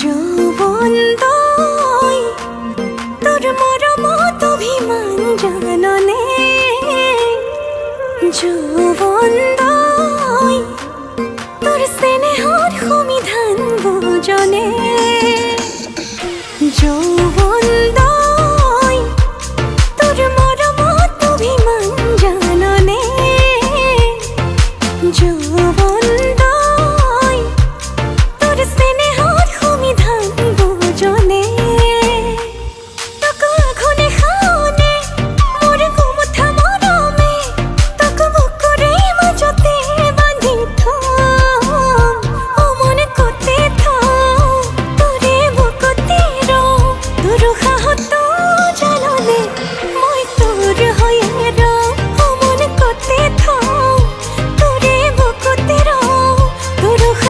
যৌবন দয় তোর মরমত অভিমান জাননে, যৌবন দয় তোর স্নেহর সমিধান বুঝনে, যৌবন